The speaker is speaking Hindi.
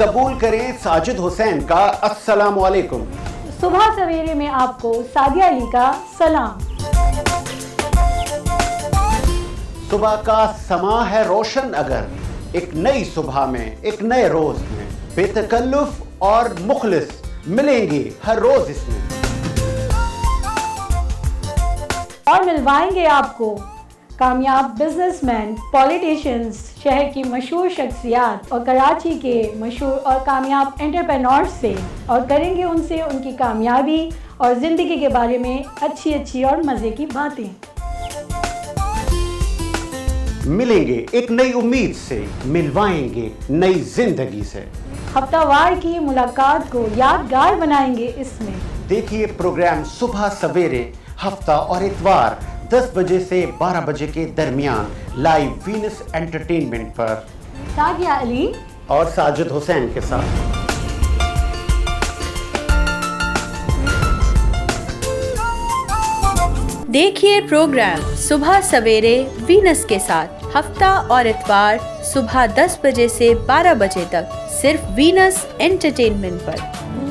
कबूल करें साजिद हुसैन का अस्सलाम वालेकुम। सुबह सवेरे में आपको सादिया अली का सलाम। सुबह का समा है रोशन अगर, एक नई सुबह में एक नए रोज में बेतकल्लुफ और मुखलिस मिलेंगे हर रोज इसमें, और मिलवाएंगे आपको कामयाब बिजनेसमैन, पॉलिटिशियंस, शहर की मशहूर शख्सियात और कराची के मशहूर और कामयाब एंटरप्रेन्योर्स से, और करेंगे उनसे उनकी कामयाबी और ज़िंदगी के बारे में अच्छी और मज़े की बातें। मिलेंगे एक नई उम्मीद से, मिलवाएंगे नई जिंदगी से। हफ्तावार की मुलाकात को यादगार बनाएंगे इसमें। देखिए प्रोग्राम सुबह सवेरे हफ्ता और इतवार 10 बजे से 12 बजे के दरमियान लाइव वीनस एंटरटेनमेंट पर सादिया अली और साजिद हुसैन के साथ। देखिए प्रोग्राम सुबह सवेरे वीनस के साथ हफ्ता और इतवार सुबह 10 बजे से 12 बजे तक सिर्फ वीनस एंटरटेनमेंट पर।